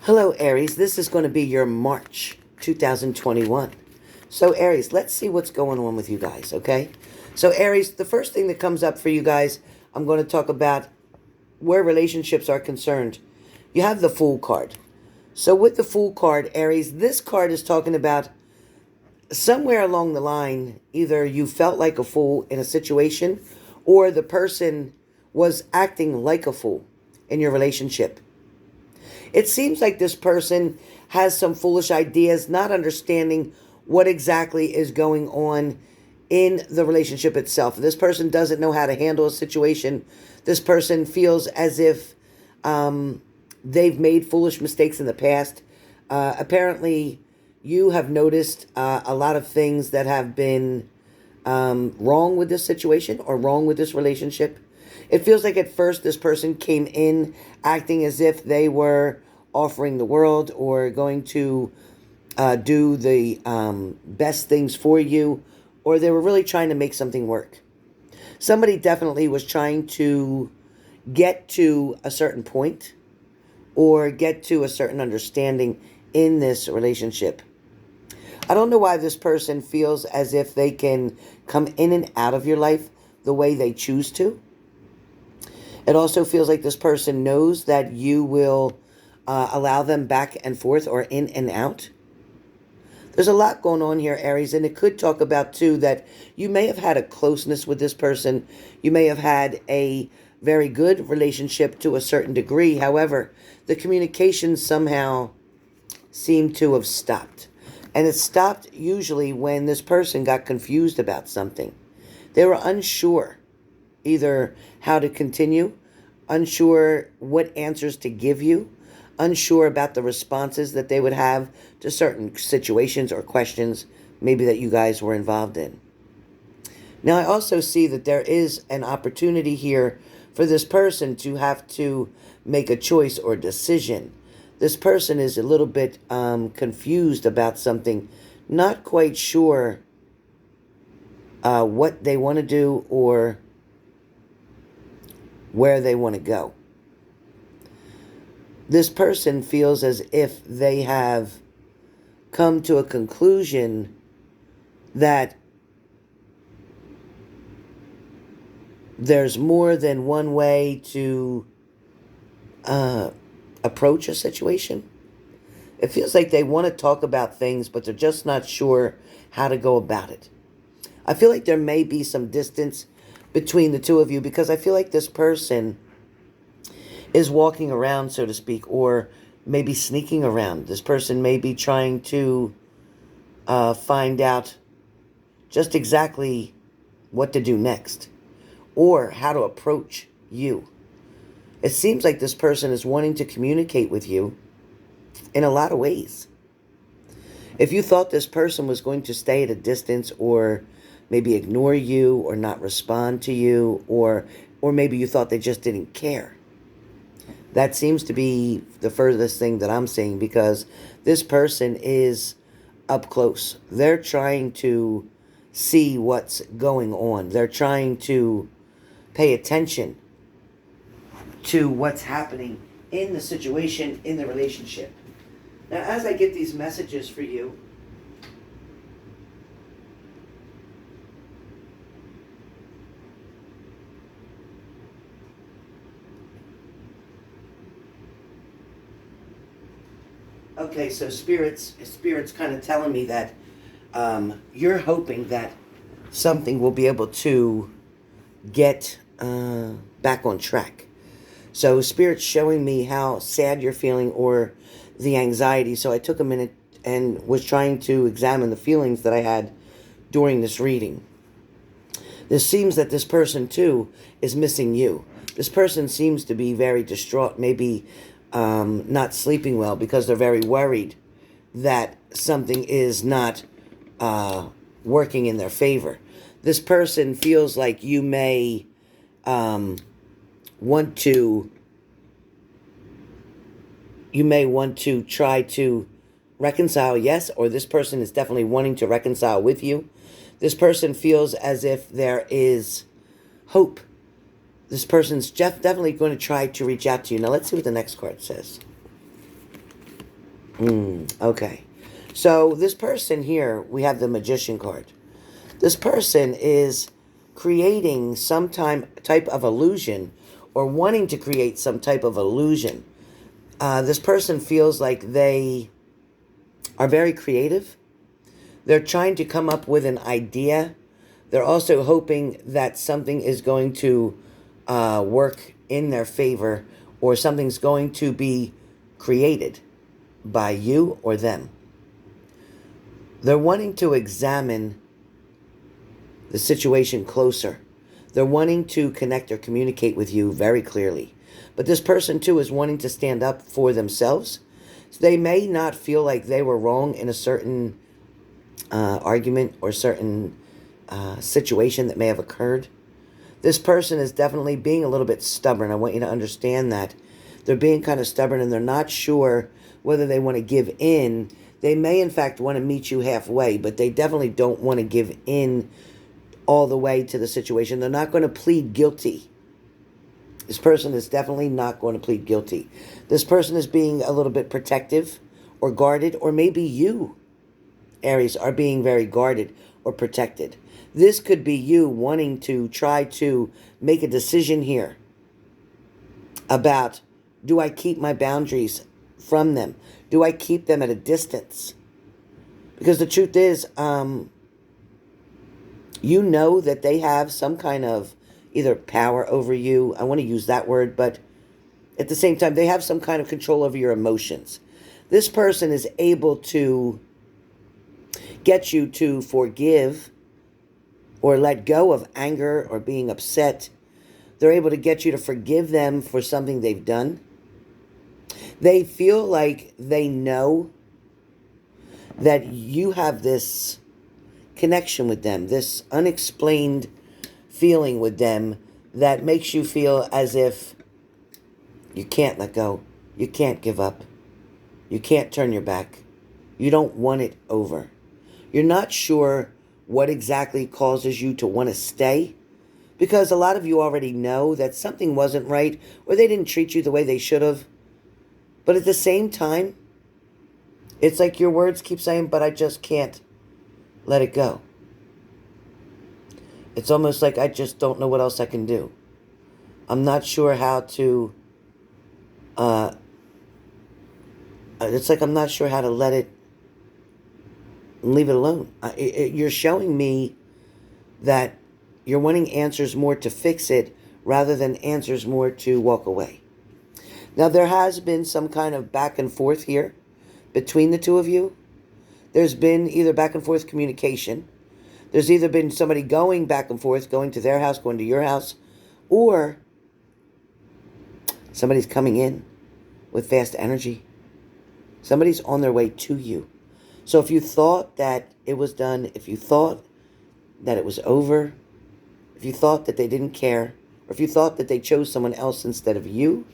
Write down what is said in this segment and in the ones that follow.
Hello, Aries. This is going to be your March 2021. So, Aries, let's see what's going on with you guys, okay? So, Aries, the first thing that comes up for you guys, I'm going to talk about where relationships are concerned. You have the Fool card. So, with the Fool card, Aries, this card is talking about somewhere along the line, either you felt like a fool in a situation or the person was acting like a fool in your relationship. It seems like this person has some foolish ideas, not understanding what exactly is going on in the relationship itself. This person doesn't know how to handle a situation. This person feels as if they've made foolish mistakes in the past. Apparently, you have noticed a lot of things that have been wrong with this situation or wrong with this relationship. It feels like at first this person came in acting as if they were offering the world or going to do the best things for you, or they were really trying to make something work. Somebody definitely was trying to get to a certain point or get to a certain understanding in this relationship. I don't know why this person feels as if they can come in and out of your life the way they choose to. It also feels like this person knows that you will allow them back and forth or in and out. There's a lot going on here, Aries, and it could talk about, too, that you may have had a closeness with this person. You may have had a very good relationship to a certain degree. However, the communication somehow seemed to have stopped. And it stopped usually when this person got confused about something. They were unsure either how to continue, unsure what answers to give you, unsure about the responses that they would have to certain situations or questions maybe that you guys were involved in. Now, I also see that there is an opportunity here for this person to have to make a choice or decision. This person is a little bit confused about something, not quite sure what they want to do or where they want to go. This person feels as if they have come to a conclusion that there's more than one way to approach a situation. It feels like they want to talk about things, but they're just not sure how to go about it. I feel like there may be some distance between the two of you because I feel like this person is walking around, so to speak, or maybe sneaking around. This person may be trying to find out just exactly what to do next or how to approach you. It seems like this person is wanting to communicate with you in a lot of ways. If you thought this person was going to stay at a distance or maybe ignore you or not respond to you, or maybe you thought they just didn't care, that seems to be the furthest thing that I'm seeing because this person is up close. They're trying to see what's going on. They're trying to pay attention to what's happening in the situation, in the relationship. Now, as I get these messages for you, okay, so spirits kind of telling me that you're hoping that something will be able to get back on track. So spirit's showing me how sad you're feeling or the anxiety. So I took a minute and was trying to examine the feelings that I had during this reading. This seems that this person too is missing you. This person seems to be very distraught, maybe not sleeping well because they're very worried that something is not working in their favor. This person feels like you may want to try to reconcile, yes, or this person is definitely wanting to reconcile with you. This person feels as if there is hope. This person's definitely going to try to reach out to you. Now let's see what the next card says. Okay. So this person here, we have the Magician card. This person is creating some type of illusion or wanting to create some type of illusion. This person feels like they are very creative. They're trying to come up with an idea. They're also hoping that something is going to work in their favor, or something's going to be created by you or them. They're wanting to examine the situation closer. They're wanting to connect or communicate with you very clearly. But this person too is wanting to stand up for themselves. So they may not feel like they were wrong in a certain argument or certain situation that may have occurred. This person is definitely being a little bit stubborn. I want you to understand that. They're being kind of stubborn and they're not sure whether they want to give in. They may, in fact, want to meet you halfway, but they definitely don't want to give in all the way to the situation. They're not going to plead guilty. This person is definitely not going to plead guilty. This person is being a little bit protective or guarded, or maybe you, Aries, are being very guarded or protected. This could be you wanting to try to make a decision here about, do I keep my boundaries from them? Do I keep them at a distance? Because the truth is, you know that they have some kind of either power over you. I want to use that word, but at the same time, they have some kind of control over your emotions. This person is able to get you to forgive or let go of anger or being upset. They're able to get you to forgive them for something they've done. They feel like they know that you have this connection with them, this unexplained feeling with them that makes you feel as if you can't let go, you can't give up, you can't turn your back, you don't want it over. You're not sure what exactly causes you to want to stay, because a lot of you already know that something wasn't right or they didn't treat you the way they should have. But at the same time, it's like your words keep saying, but I just can't let it go. It's almost like I just don't know what else I can do. I'm not sure how to, it's like I'm not sure how to let it, leave it alone. You're showing me that you're wanting answers more to fix it rather than answers more to walk away. Now, there has been some kind of back and forth here between the two of you. There's been either back and forth communication. There's either been somebody going back and forth, going to their house, going to your house, or somebody's coming in with fast energy. Somebody's on their way to you. So if you thought that it was done, if you thought that it was over, if you thought that they didn't care, or if you thought that they chose someone else instead of you,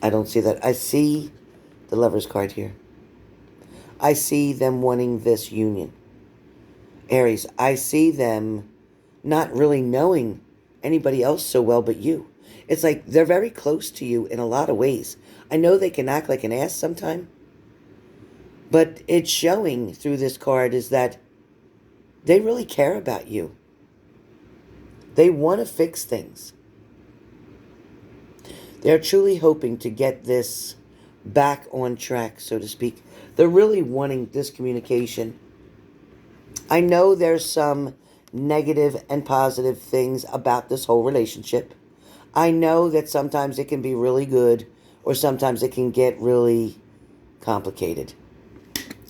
I don't see that. I see the Lover's card here. I see them wanting this union. Aries, I see them not really knowing anybody else so well but you. It's like they're very close to you in a lot of ways. I know they can act like an ass sometime, but it's showing through this card is that they really care about you. They want to fix things. They're truly hoping to get this back on track, so to speak. They're really wanting this communication. I know there's some negative and positive things about this whole relationship. I know that sometimes it can be really good, or sometimes it can get really complicated.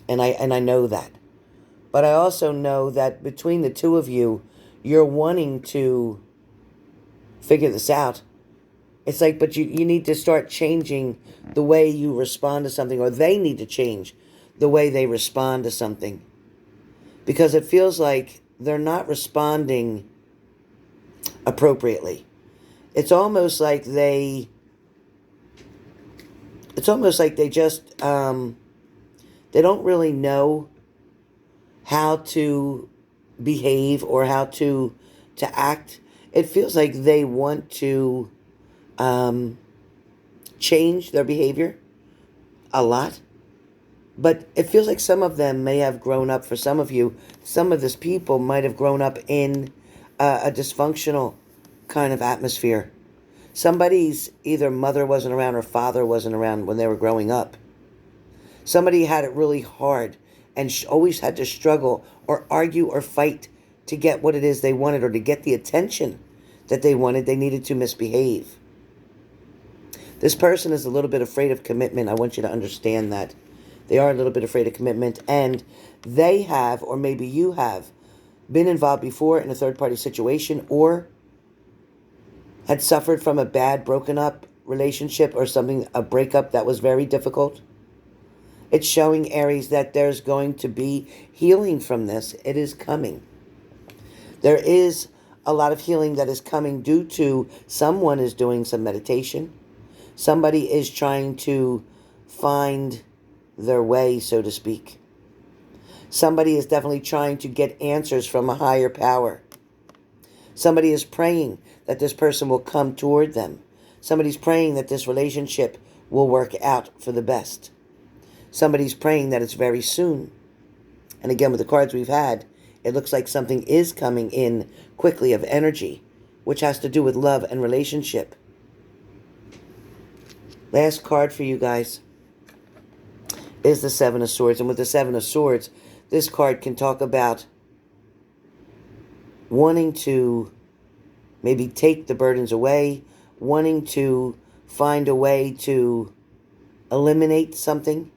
And I know that. But I also know that between the two of you, you're wanting to figure this out. It's like, but you need to start changing the way you respond to something, or they need to change the way they respond to something. Because it feels like they're not responding appropriately. It's almost like they just, they don't really know how to behave or how to act. It feels like they want to change their behavior. a lot. But it feels like some of them may have grown up, for some of you, some of this people might have grown up in a dysfunctional kind of atmosphere. Somebody's either mother wasn't around or father wasn't around when they were growing up. Somebody had it really hard and always had to struggle or argue or fight to get what it is they wanted, or to get the attention that they wanted. They needed to misbehave. This person is a little bit afraid of commitment. I want you to understand that. They are a little bit afraid of commitment, and they have, or maybe you have, been involved before in a third-party situation, or had suffered from a bad broken up relationship, or something, a breakup that was very difficult. It's showing, Aries, that there's going to be healing from this. It is coming. There is a lot of healing that is coming due to someone is doing some meditation. Somebody is trying to find their way, so to speak. Somebody is definitely trying to get answers from a higher power. Somebody is praying that this person will come toward them. Somebody's praying that this relationship will work out for the best. Somebody's praying that it's very soon. And again, with the cards we've had, it looks like something is coming in quickly of energy, which has to do with love and relationship. Last card for you guys is the Seven of Swords. And with the Seven of Swords, this card can talk about wanting to maybe take the burdens away, wanting to find a way to eliminate something.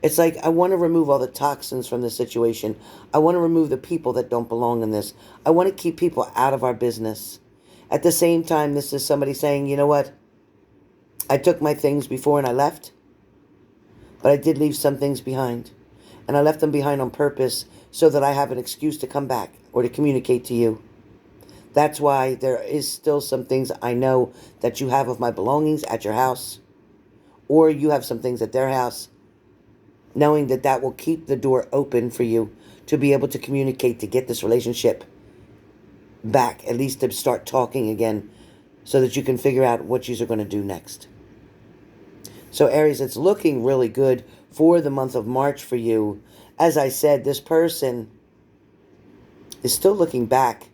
It's like, I want to remove all the toxins from the situation. I want to remove the people that don't belong in this. I want to keep people out of our business. At the same time, this is somebody saying, you know what? I took my things before and I left. But I did leave some things behind. And I left them behind on purpose so that I have an excuse to come back or to communicate to you. That's why there is still some things I know that you have of my belongings at your house. Or you have some things at their house. Knowing that that will keep the door open for you to be able to communicate, to get this relationship back. At least to start talking again so that you can figure out what you are going to do next. So Aries, it's looking really good for the month of March for you. As I said, this person is still looking back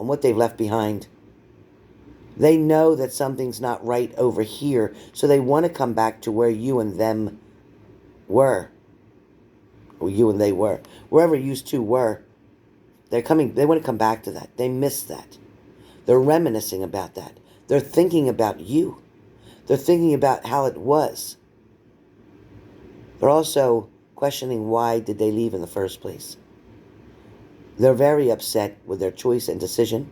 on what they've left behind. They know that something's not right over here, so they want to come back to where you and them were. Or you and they were. Wherever you two were. They want to come back to that. They miss that. They're reminiscing about that. They're thinking about you. They're thinking about how it was. They're also questioning why did they leave in the first place. They're very upset with their choice and decision.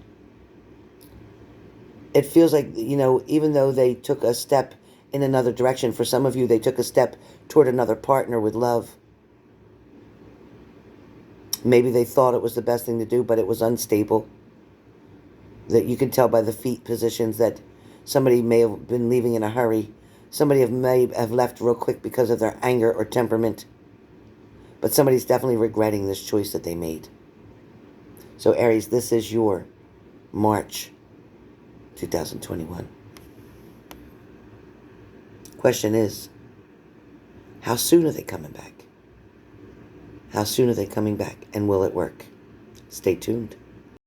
It feels like, even though they took a step in another direction, for some of you, they took a step toward another partner with love. Maybe they thought it was the best thing to do, but it was unstable. That you can tell by the feet positions that somebody may have been leaving in a hurry. Somebody may have left real quick because of their anger or temperament. But somebody's definitely regretting this choice that they made. So Aries, this is your March 2021. Question is, how soon are they coming back? How soon are they coming back? And will it work? Stay tuned.